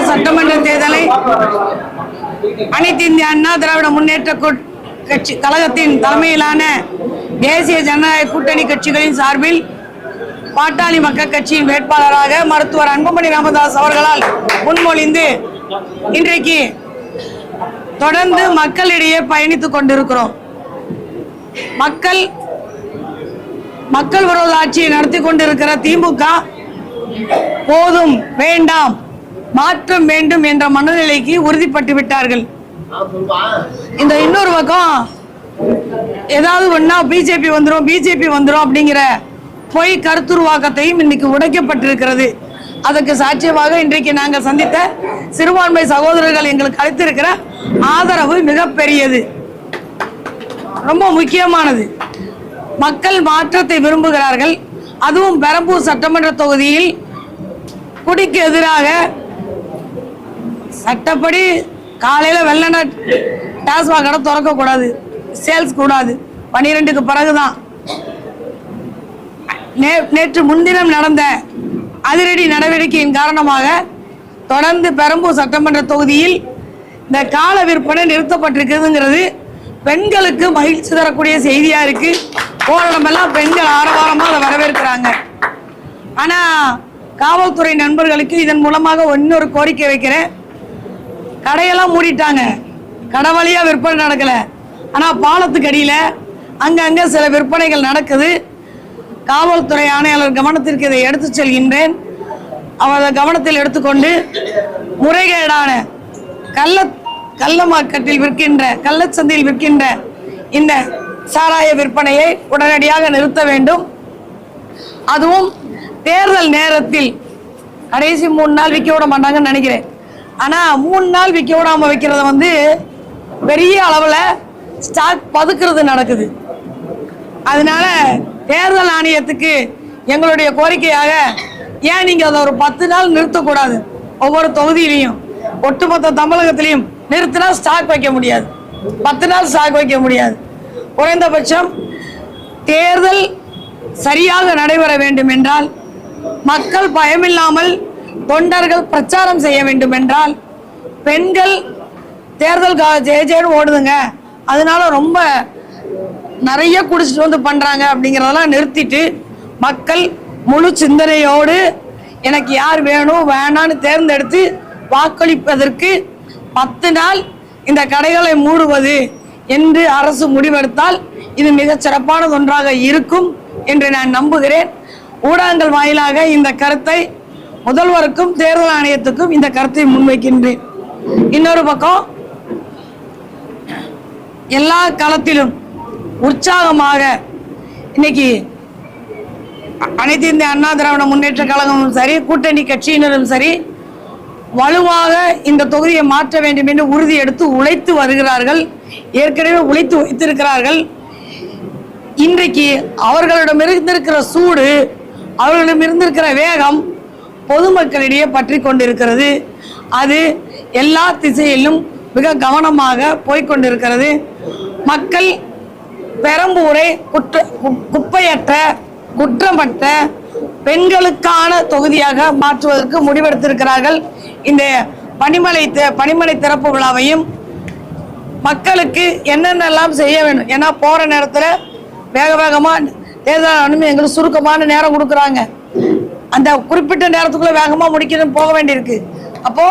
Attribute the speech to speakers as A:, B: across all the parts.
A: சட்டமன்ற தேர்தலை அனைத்து இந்திய அண்ணா திராவிட முன்னேற்ற கட்சி கழகத்தின் தலைமையிலான தேசிய ஜனநாயக கூட்டணி கட்சிகளின் சார்பில் பாட்டாளி மக்கள் கட்சியின் வேட்பாளராக மருத்துவர் அன்புமணி ராமதாஸ் அவர்களால் முன்மொழிந்து இன்றைக்கு தொடர்ந்து மக்களிடையே பயணித்துக் கொண்டிருக்கிறோம். மக்கள் விரோத ஆட்சியை நடத்தி கொண்டிருக்கிற திமுக போதும், வேண்டாம், மாற்றம் வேண்டும் என்ற மனநிலைக்கு உறுதிப்பட்டு விட்டார்கள். இந்த இன்னொரு பக்கம் ஏதாவது ஒன்னா பிஜேபி வந்துரும் அப்படிங்கிற பொய் கருத்துருவாக்கத்தையும் இன்னைக்கு உடைக்கப்பட்டிருக்கிறது. அதற்கு சாட்சியமாக இன்றைக்கு நாங்கள் சந்தித்த சிறுபான்மை சகோதரர்கள் எங்களுக்கு அளித்திருக்கிற ஆதரவு மிகப்பெரியது, ரொம்ப முக்கியமானது. மக்கள் மாற்றத்தை விரும்புகிறார்கள். அதுவும் பெரம்பூர் சட்டமன்ற தொகுதியில் குடிக்கு எதிராக சட்டப்படி காலையில் வெள்ளன டாஸ்மாக் கடை திறக்கக்கூடாது, சேல்ஸ் கூடாது, 12க்கு பிறகுதான். நேற்று முன்தினம் நடந்த அதிரடி நடவடிக்கையின் காரணமாக தொடர்ந்து பெரம்பூர் சட்டமன்ற தொகுதியில் இந்த கால விற்பனை நிறுத்தப்பட்டிருக்குதுங்கிறது பெண்களுக்கு மகிழ்ச்சி தரக்கூடிய செய்தியா இருக்கு. போராட்டமெல்லாம் பெண்கள் ஆரவாரமா அதை வரவேற்கிறாங்க. ஆனா காவல்துறை நண்பர்களுக்கு இதன் மூலமாக இன்னொரு கோரிக்கை வைக்கிறேன். கடையெல்லாம் மூடிட்டாங்க, கடை வழியா விற்பனை நடக்கல. ஆனா பாலத்துக்கு அடியில அங்கங்க சில விற்பனைகள் நடக்குது. காவல்துறை ஆணையாளர் கவனத்திற்கு இதை எடுத்து செல்கின்றேன். அவரது கவனத்தில் எடுத்துக்கொண்டு முறைகேடான கள்ளமார்க்கெட்டில் விற்கின்ற, கள்ளச்சந்தையில் விற்கின்ற இந்த சாராய விற்பனையை உடனடியாக நிறுத்த வேண்டும். அதுவும் தேர்தல் நேரத்தில் கடைசி 3 நாள் விற்க விட மாட்டாங்கன்னு நினைக்கிறேன். ஆனா 3 நாள் விற்க விடாம வைக்கிறத பெரிய அளவுல ஸ்டாக் பதுக்கிறது நடக்குது. அதனால தேர்தல் ஆணையத்துக்கு எங்களுடைய கோரிக்கையாக, ஏன் நீங்க அதை ஒரு 10 நாள் நிறுத்தக்கூடாது? ஒவ்வொரு தொகுதியிலையும் ஒட்டுமொத்த தமிழகத்திலையும் நிறுத்தினா ஸ்டாக் வைக்க முடியாது, 10 நாள் ஸ்டாக் வைக்க முடியாது. குறைந்தபட்சம் தேர்தல் சரியாக நடைபெற வேண்டும் என்றால், மக்கள் பயமில்லாமல் தொண்டர்கள் பிரச்சாரம் செய்ய வேண்டும் என்றால், பெண்கள் தேர்தல் ஜெயஜெயன்னு ஓடுதுங்க, அதனால ரொம்ப நிறைய குடிச்சிட்டு பண்றாங்க அப்படிங்கிறதெல்லாம் நிறுத்திட்டு மக்கள் முழு சிந்தனையோடு எனக்கு யார் வேணும் வேணான்னு தேர்ந்தெடுத்து வாக்களிப்பதற்கு 10 நாள் இந்த கடைகளை மூடுவது என்று அரசு முடிவெடுத்தால் இது மிகச் சிறப்பானது ஒன்றாக இருக்கும் என்று நான் நம்புகிறேன். ஊடகங்கள் வாயிலாக இந்த கருத்தை முதல்வருக்கும் தேர்தல் ஆணையத்துக்கும் இந்த கருத்தை முன்வைக்கின்றேன். இன்னொரு பக்கம் எல்லா களத்திலும் உற்சாகமாக இன்னைக்கு அனைத்து இந்திய அண்ணா திராவிட முன்னேற்ற கழகமும் சரி, கூட்டணி கட்சியினரும் சரி, வலுவாக இந்த தொகுதியை மாற்ற வேண்டும் என்று உறுதி எடுத்து உழைத்து வருகிறார்கள். ஏற்கனவே உழைத்து வைத்திருக்கிறார்கள். இன்றைக்கு அவர்களிடம் இருந்திருக்கிற சூடு, அவர்களிடம் இருந்திருக்கிற வேகம் பொதுமக்களிடையே பற்றி கொண்டிருக்கிறது. அது எல்லா திசையிலும் மிக கவனமாக போய்கொண்டிருக்கிறது. மக்கள் பெரம்பூரை குப்பையற்ற, குற்றமற்ற, பெண்களுக்கான தொகுதியாக மாற்றுவதற்கு முடிவெடுத்திருக்கிறார்கள். இந்த பனிமலை திறப்பு விழாவையும் மக்களுக்கு என்னென்னலாம் செய்ய வேண்டும், ஏன்னா போற நேரத்தில் வேகமா தேர்தல் ஆணையம் எங்களுக்கு சுருக்கமான நேரம் கொடுக்குறாங்க. அந்த குறிப்பிட்ட நேரத்துக்குள்ள வேகமா முடிக்கணும் போக வேண்டியிருக்கு. அப்போ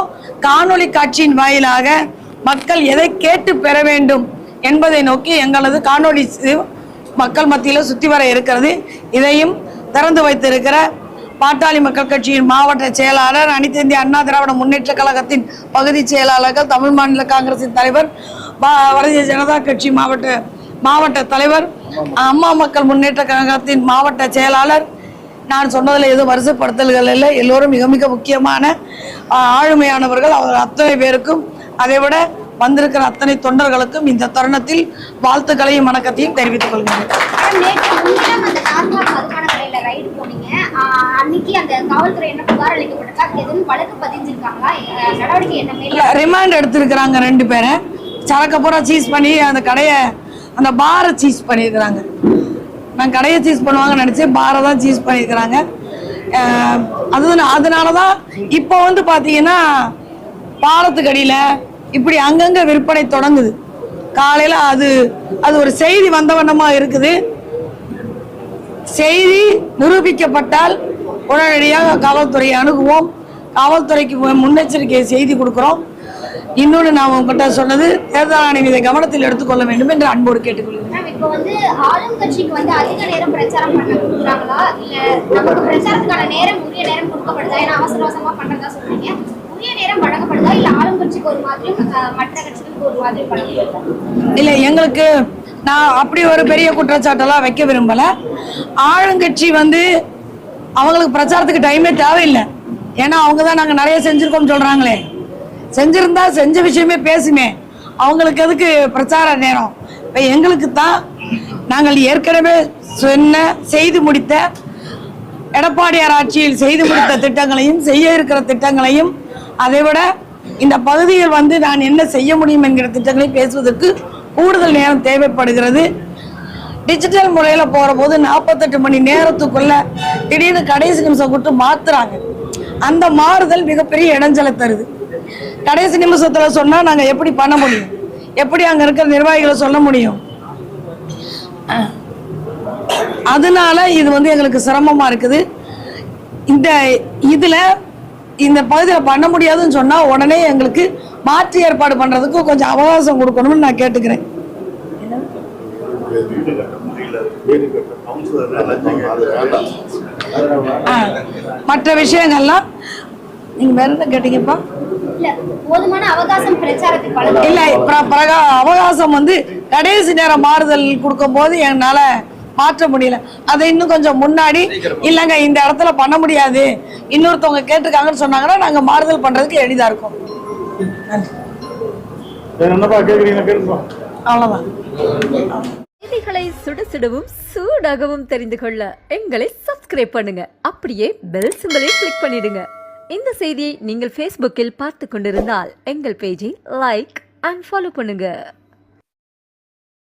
A: காணொளி காட்சியின் வாயிலாக மக்கள் எதை கேட்டு பெற வேண்டும் என்பதை நோக்கி எங்களது காணொளி மக்கள் மத்தியில் சுற்றி வர இருக்கிறது. இதையும் திறந்து வைத்திருக்கிற பாட்டாளி மக்கள் கட்சியின் மாவட்ட செயலாளர், அனைத்து இந்திய அண்ணா திராவிட முன்னேற்ற கழகத்தின் பகுதி செயலாளர்கள், தமிழ் மாநில காங்கிரசின் தலைவர், பாரதிய ஜனதா கட்சி மாவட்ட தலைவர், அம்மா மக்கள் முன்னேற்ற கழகத்தின் மாவட்ட செயலாளர், நான் சொன்னதில் எதுவும் வரிசைப்படுத்தல்கள் இல்லை, எல்லோரும் மிக மிக முக்கியமான ஆளுமையானவர்கள். அவர் அத்தனை பேருக்கும், அதை விட வந்திருக்கிற அத்தனை தொண்டர்களுக்கும் இந்த தருணத்தில் வாழ்த்துக்களையும் வணக்கத்தையும் தெரிவித்துக் கொள்கிறேன்.
B: அன்னைக்கு அந்த காவல்துறை என்ன புகார் அளிக்கப்பட்டிருக்கா, அதுக்கு எதுவும் வழக்கு பதிஞ்சிருக்காங்களா, நடவடிக்கை என்ன மேல?
A: ரிமாண்ட் எடுத்திருக்கிறாங்க 2 பேரை. சரக்கு பூரா சீஸ் பண்ணி அந்த கடையை, அந்த பாரை சீஸ் பண்ணியிருக்கிறாங்க. நான் கடையை சீஸ் பண்ணுவாங்கன்னு நினச்சேன், பாரை தான் சீஸ் பண்ணியிருக்கிறாங்க. அதனால தான் இப்போ வந்து பார்த்தீங்கன்னா பாலத்துக்கு அடியில் இப்படி அங்கங்கே விற்பனை தொடங்குது. காலையில் அது ஒரு செய்தி வந்த வண்ணமாக இருக்குது. செய்தி நிரூபிக்கப்பட்டால் உடனடியாக காவல்துறையை அணுகுவோம். காவல்துறைக்கு முன்னெச்சரிக்கை செய்தி கொடுக்குறோம். இன்னொன்று நான் உங்ககிட்ட சொன்னது, தேர்தல் ஆணையம் இதை கவனத்தில் எடுத்துக்கொள்ள வேண்டும் என்று அன்போடு கேட்டுக்கொள்கிறேன்.
B: இப்போ வந்து ஆளும் கட்சிக்கு வந்து அதிக நேரம் பிரச்சாரம் பண்ண கொடுக்குறாங்களா, இல்லை நமக்கு பிரச்சாரத்துக்கான நேரம் உரிய நேரம் கொடுக்கப்படுதா? ஏன்னா அவசர அவசரமாக பண்ணுறதா சொல்றீங்க. உரிய நேரம் வழங்கப்படுதா, இல்லை ஆளும் கட்சிக்கு ஒரு மாதிரியும் மற்ற கட்சிகளுக்கு ஒரு மாதிரி வழங்கப்படுதா?
A: இல்லை, எங்களுக்கு நான் அப்படி ஒரு பெரிய குற்றச்சாட்டெல்லாம் வைக்க விரும்பல. ஆளுங்கட்சி வந்து அவங்களுக்கு பிரச்சாரத்துக்கு டைமே தேவையில்லை. ஏன்னா அவங்க தான் நாங்கள் நிறைய செஞ்சுருக்கோம் சொல்கிறாங்களே. செஞ்சுருந்தா செஞ்ச விஷயமே பேசுமே. அவங்களுக்கு எதுக்கு பிரச்சார நேரம்? இப்போ எங்களுக்கு தான் நாங்கள் ஏற்கனவே செய்து முடித்த எடப்பாடியார் ஆட்சியில் செய்து முடித்த திட்டங்களையும், செய்ய இருக்கிற திட்டங்களையும், அதை விட இந்த பகுதியில் வந்து நான் என்ன செய்ய முடியும் என்கிற திட்டங்களை பேசுவதற்கு கூடுதல் நேரம் தேவைப்படுகிறது. டிஜிட்டல் முறையில் போகிற போது 48 மணி நேரத்துக்குள்ள திடீர்னு கடைசி நிமிஷம் கொடுத்து மாத்துறாங்க. அந்த மாறுதல் மிகப்பெரிய இடைஞ்சலை தருது. கடைசி நிமிஷத்தில் சொன்னால் நாங்கள் எப்படி பண்ண முடியும்? எப்படி அங்கே இருக்கிற நிர்வாகிகளை சொல்ல முடியும்? அதனால இது வந்து எங்களுக்கு சிரமமாக இருக்குது. இந்த பகுதியில் பண்ண முடியாதுன்னு சொன்னால் உடனே எங்களுக்கு மாற்று ஏற்பாடு பண்ணுறதுக்கு கொஞ்சம் அவகாசம் கொடுக்கணும்னு நான் கேட்டுக்கிறேன். மற்ற விஷயங்கள்லாம் நீங்க வேற என்ன கேட்டீங்கப்பா?
B: போதுமான அவகாசம் பிரச்சாரத்துக்கு
A: இல்ல, அவகாசம் வந்து கடைசி நேரம் மாறுதல் கொடுக்கும் போது என்னால மாற்ற முடியல. அதை இன்னும் கொஞ்சம் முன்னாடி, இல்லைங்க இந்த இடத்துல பண்ண முடியாது, இன்னொருத்தவங்க கேட்டிருக்காங்கன்னு சொன்னாங்கன்னா நாங்க மாறுதல் பண்றதுக்கு எளிதா இருக்கும். அவ்வளவுதான்.
C: செய்திகளை சுட சுடவும் சூடாகவும் தெரிந்து கொள்ள எங்களை சப்ஸ்கிரைப் பண்ணுங்க. அப்படியே பெல் சிம்பலை கிளிக் பண்ணிடுங்க. இந்த செய்தியை நீங்கள் Facebookல் பார்த்து கொண்டிருந்தால் எங்கள் பேஜை லைக் அண்ட் ஃபாலோ பண்ணுங்க.